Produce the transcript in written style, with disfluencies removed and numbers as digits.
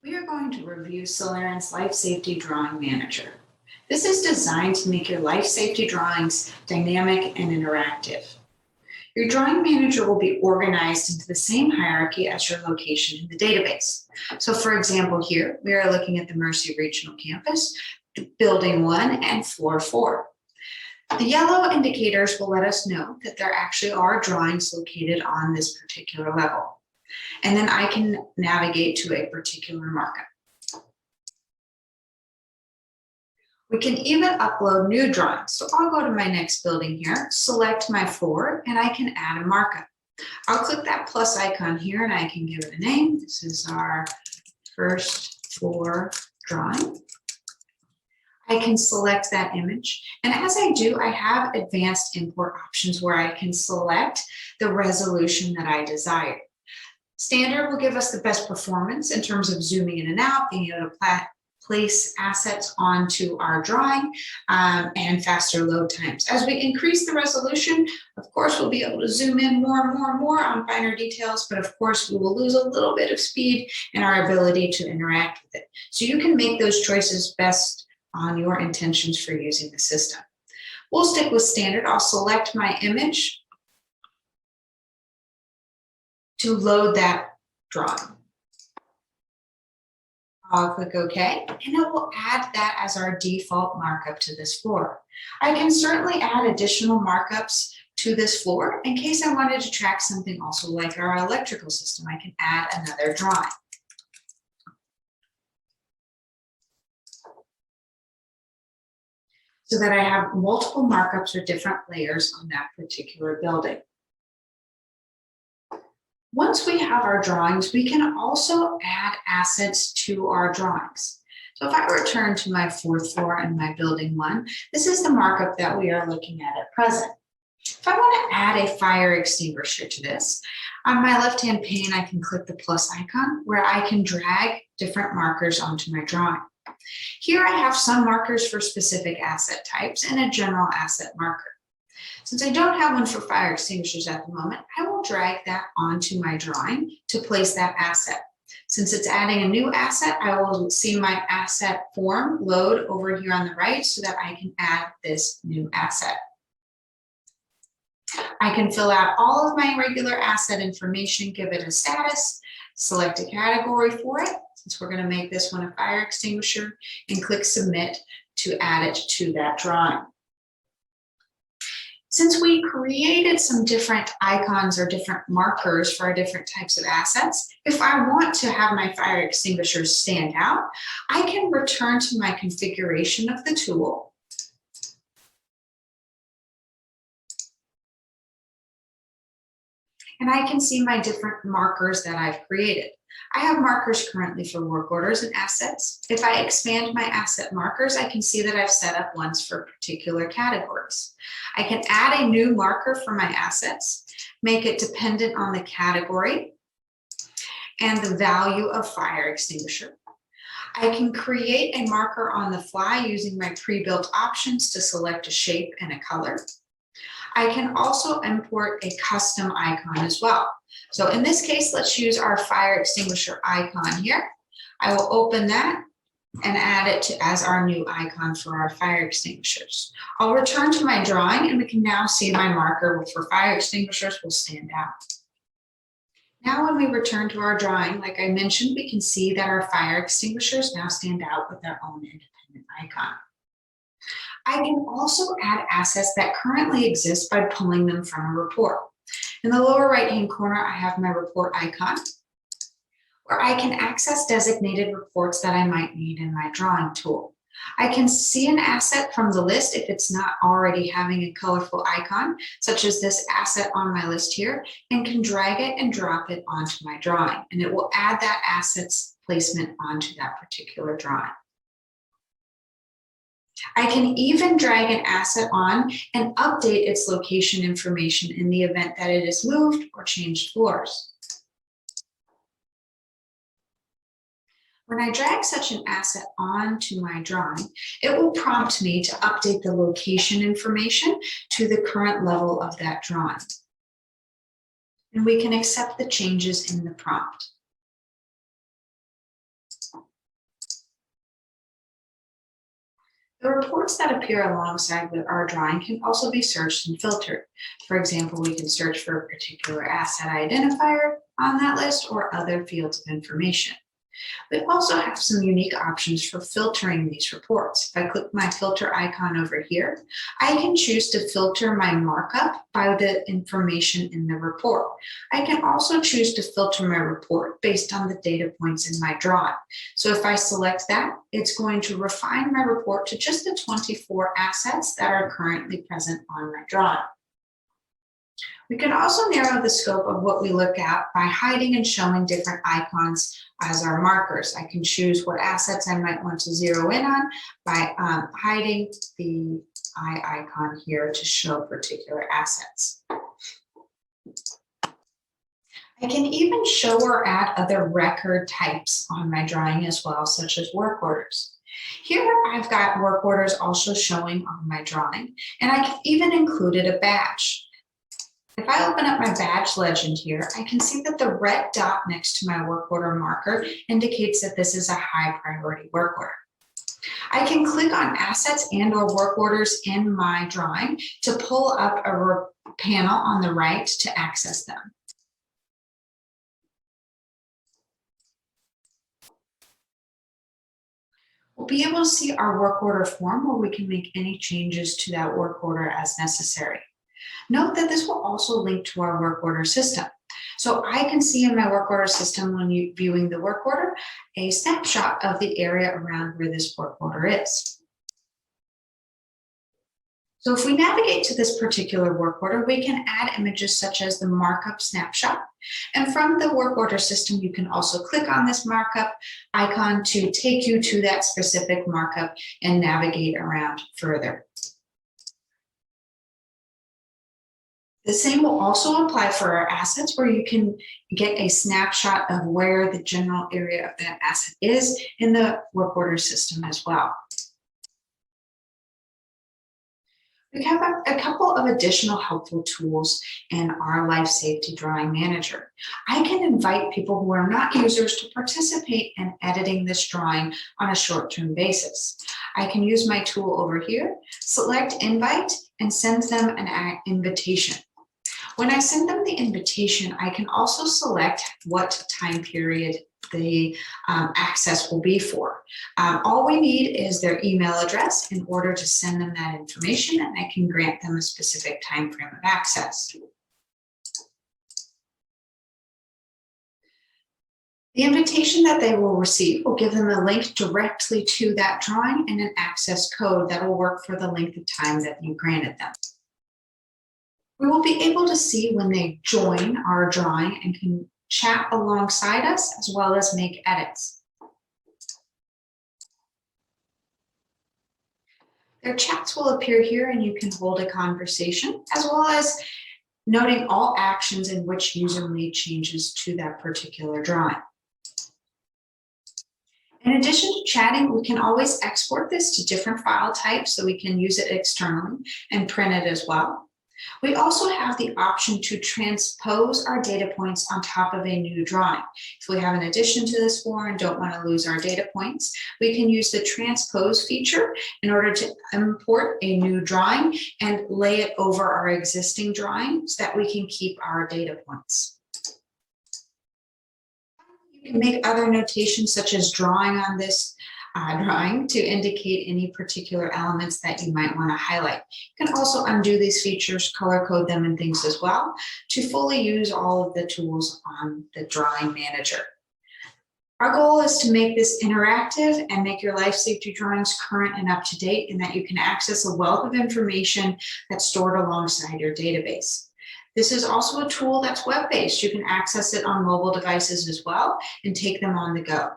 We are going to review Soleran's Life Safety Drawing Manager. This is designed to make your life safety drawings dynamic and interactive. Your drawing manager will be organized into the same hierarchy as your location in the database. So for example, here we are looking at the Mercy Regional Campus, Building 1 and Floor 4. The yellow indicators will let us know that there actually are drawings located on this particular level. And then I can navigate to a particular markup. We can even upload new drawings. So I'll go to my next building here, select my floor, and I can add a markup. I'll click that plus icon here and I can give it a name. This is our first floor drawing. I can select that image. And as I do, I have advanced import options where I can select the resolution that I desire. Standard will give us the best performance in terms of zooming in and out, being able to place assets onto our drawing, and faster load times. As we increase the resolution, of course, we'll be able to zoom in more and more and more on finer details, but of course, we will lose a little bit of speed in our ability to interact with it. So you can make those choices best on your intentions for using the system. We'll stick with standard. I'll select my image to load that drawing. I'll click OK, and it will add that as our default markup to this floor. I can certainly add additional markups to this floor in case I wanted to track something also like our electrical system. I can add another drawing. So that I have multiple markups or different layers on that particular building. Once we have our drawings, we can also add assets to our drawings. So if I return to my fourth floor and my building 1, this is the markup that we are looking at present. If I want to add a fire extinguisher to this, on my left-hand pane, I can click the plus icon where I can drag different markers onto my drawing. Here I have some markers for specific asset types and a general asset marker. Since I don't have one for fire extinguishers at the moment, I will drag that onto my drawing to place that asset. Since it's adding a new asset, I will see my asset form load over here on the right so that I can add this new asset. I can fill out all of my regular asset information, give it a status, select a category for it, since we're going to make this one a fire extinguisher, and click submit to add it to that drawing. Since we created some different icons or different markers for our different types of assets, if I want to have my fire extinguishers stand out, I can return to my configuration of the tool. And I can see my different markers that I've created. I have markers currently for work orders and assets. If I expand my asset markers, I can see that I've set up ones for particular categories. I can add a new marker for my assets, make it dependent on the category and the value of fire extinguisher. I can create a marker on the fly using my pre-built options to select a shape and a color. I can also import a custom icon as well. So in this case, let's use our fire extinguisher icon here. I will open that and add it as our new icon for our fire extinguishers. I'll return to my drawing and we can now see my marker for fire extinguishers will stand out. Now when we return to our drawing, like I mentioned, we can see that our fire extinguishers now stand out with their own independent icon. I can also add assets that currently exist by pulling them from a report. In the lower right-hand corner, I have my report icon, where I can access designated reports that I might need in my drawing tool. I can see an asset from the list if it's not already having a colorful icon, such as this asset on my list here, and can drag it and drop it onto my drawing, and it will add that asset's placement onto that particular drawing. I can even drag an asset on and update its location information in the event that it is moved or changed floors. When I drag such an asset onto my drawing, it will prompt me to update the location information to the current level of that drawing. And we can accept the changes in the prompt. The reports that appear alongside with our drawing can also be searched and filtered. For example, we can search for a particular asset identifier on that list or other fields of information. We also have some unique options for filtering these reports. If I click my filter icon over here, I can choose to filter my markup by the information in the report. I can also choose to filter my report based on the data points in my drawing. So if I select that, it's going to refine my report to just the 24 assets that are currently present on my drawing. We can also narrow the scope of what we look at by hiding and showing different icons as our markers. I can choose what assets I might want to zero in on by hiding the eye icon here to show particular assets. I can even show or add other record types on my drawing as well, such as work orders. Here I've got work orders also showing on my drawing, and I've even included a badge. If I open up my badge legend here, I can see that the red dot next to my work order marker indicates that this is a high priority work order. I can click on assets and or work orders in my drawing to pull up a panel on the right to access them. We'll be able to see our work order form where we can make any changes to that work order as necessary. Note that this will also link to our work order system. So I can see in my work order system when you're viewing the work order, a snapshot of the area around where this work order is. So if we navigate to this particular work order, we can add images such as the markup snapshot. And from the work order system, you can also click on this markup icon to take you to that specific markup and navigate around further. The same will also apply for our assets, where you can get a snapshot of where the general area of that asset is in the work order system as well. We have a couple of additional helpful tools in our Life Safety Drawing Manager. I can invite people who are not users to participate in editing this drawing on a short-term basis. I can use my tool over here, select Invite, and send them an invitation. When I send them the invitation, I can also select what time period the access will be for. All we need is their email address in order to send them that information, and I can grant them a specific time frame of access. The invitation that they will receive will give them a link directly to that drawing and an access code that will work for the length of time that you granted them. We will be able to see when they join our drawing and can chat alongside us as well as make edits. Their chats will appear here and you can hold a conversation, as well as noting all actions in which user made changes to that particular drawing. In addition to chatting, we can always export this to different file types so we can use it externally and print it as well. We also have the option to transpose our data points on top of a new drawing. If we have an addition to this form and don't want to lose our data points, we can use the transpose feature in order to import a new drawing and lay it over our existing drawing so that we can keep our data points. You can make other notations such as drawing on this drawing to indicate any particular elements that you might want to highlight. You can also undo these features, color code them and things as well to fully use all of the tools on the drawing manager. Our goal is to make this interactive and make your life safety drawings current and up to date, and that you can access a wealth of information that's stored alongside your database. This is also a tool that's web-based. You can access it on mobile devices as well and take them on the go.